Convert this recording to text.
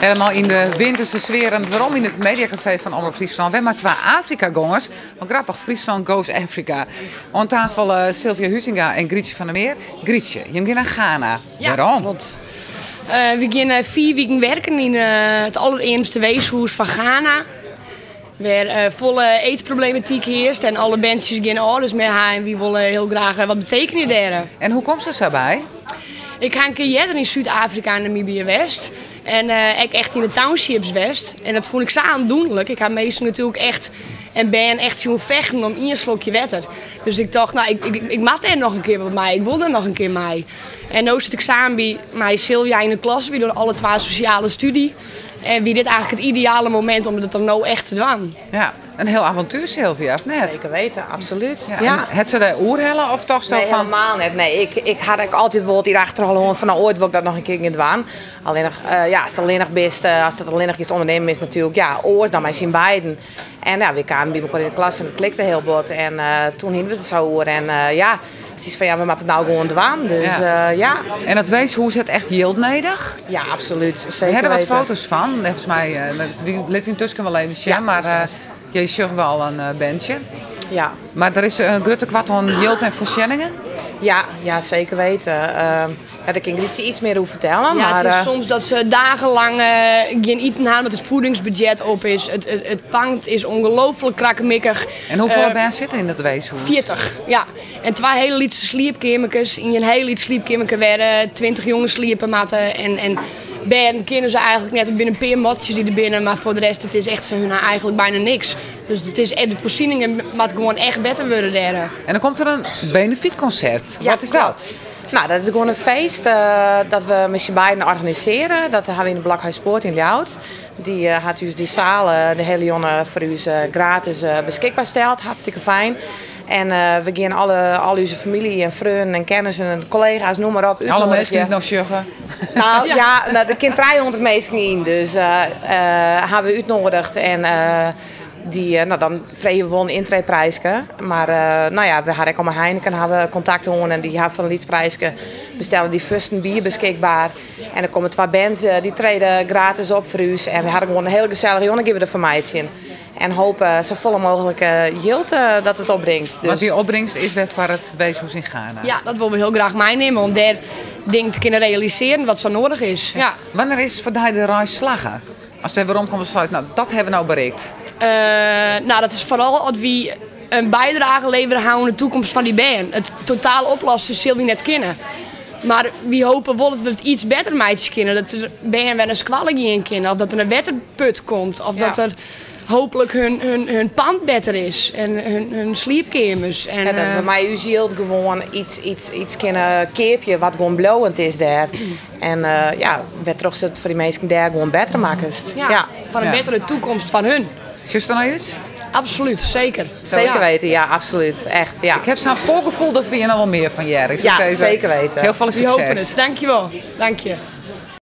Helemaal in de winterse sfeer en waarom in het mediacafé van Omroep Friesland. We hebben maar 2 Afrika-gongers. Wat grappig, Friesland goes Afrika. Aan tafel Sylvia Huizinga en Grietje van der Meer. Grietje, je gaat naar Ghana. Ja, waarom? klopt. We gaan 4 weken werken in het allereerste weeshuis van Ghana. Waar volle eetproblematiek heerst en alle bandjes gaan ouders met haar. En wie willen heel graag wat betekenen daar. En hoe komt ze daarbij? Ik ga een keer eerder in Zuid-Afrika en Namibië West. En ik echt in de townships West. En dat vond ik zo aandoenlijk. Ik ga meestal natuurlijk echt en ben echt zo'n vechten om één slokje water. Dus ik dacht, nou, ik maak er nog een keer met mij. Ik wil er nog een keer mee. En nu zit ik samen bij mij Sylvia in de klas. We doen alle 2 sociale studie. En wie dit eigenlijk het ideale moment om het dan nou echt te doen. Ja, een heel avontuur, Sylvia, of net? Zeker weten, absoluut. Ja. Het ze de oerhellen of toch zo Nee, van... helemaal niet. Nee, ik had altijd wel hier achterhalen van nou, ooit wil ik dat nog een keer gaan doen. Alleen nog, als het alleen nog best, als het alleen nog iets ondernemen is natuurlijk, ja, ooit dan mij zien beiden. En ja, we kwamen bij elkaar in de klas en het klikte heel goed. En toen hingen we het zo over en ja, precies van ja, we moeten het nou gewoon doen. Dus ja. En dat wees hoe is het echt yield nodig? Ja, absoluut. We Zeker hebben wat weten. foto's van. Volgens mij, die liet intussen wel even zien, Ja, maar je zag wel een bandje. Ja. Maar er is een grote kwart van yield en voorzieningen. Ja, zeker weten. Ja, daar kan ik iets meer over vertellen. Ja, maar, het is soms dat ze dagenlang geen eten halen met het voedingsbudget op is. Het pand is ongelooflijk krakkemikkig. En hoeveel mensen zitten in dat weeshuis? 40, ja. En 2 hele lietse sliepkamertjes. In een hele lietse sliepkamer werden 20 jongens sliepen matten. En ben kennen ze eigenlijk net binnen een paar matjes die er binnen. Maar voor de rest, het is echt hun eigenlijk bijna niks. Dus het is, de voorzieningen moeten gewoon echt beter worden daar. En dan komt er een benefietconcert. Ja, Wat is klopt. dat? Nou, dat is gewoon een feest dat we met z'n beiden organiseren. Dat hebben we in de Blokhuispoort in Ljout. Die had dus die zaal de hele jongen voor u gratis beschikbaar stelt. Hartstikke fijn. En we gaan al onze familie en vrienden en kennissen en collega's, noem maar op. Alle mensen die het nog zeggen. Nou ja, er kind 300 mensen in. Dus hebben we uitgenodigd en... dan vregen we een intreeprijsje. Maar nou ja, we hadden ook allemaal Heineken hebben contact houden en die hebben van een liedsprijsje bestellen die first een bier beschikbaar. En er komen 2 bands die treden gratis op voor u. En we hadden gewoon een heel gezellige jongen geven voor mij in. En hopen zo vol mogelijk yield dat het opbrengt. Dus... Want die opbrengst is weer voor het weeshuis in Ghana. Ja, dat willen we heel graag meenemen om daar dingen te kunnen realiseren wat zo nodig is. Ja. Wanneer is voor de reis slagen? Als het weer omkomt, nou, dat hebben we nou bereikt. Nou, dat is vooral als we een bijdrage leveren aan de toekomst van die band. Het totaal oplossen zullen we net kennen. Maar we hopen wel dat we het iets beter meidjes kennen. Dat er band wel een squallie in kennen. Of dat er een wetterput komt. Of dat er hopelijk hun pand beter is. En hun sliepkamers. En dat we bij u zielt gewoon iets kunnen keepje wat gewoon blauwend is daar. En ja, wat terug zit voor die mensen daar gewoon beter maken. Ja, van een betere toekomst van hun. Zie je er nou uit? Absoluut, zeker. Zeker weten, ja, absoluut. Echt, ja. Ik heb zo'n voorgevoel dat we hier nog wel meer van jaren. Ja, zeker weten. Heel veel We succes. hopen het. Dankjewel. Dank je.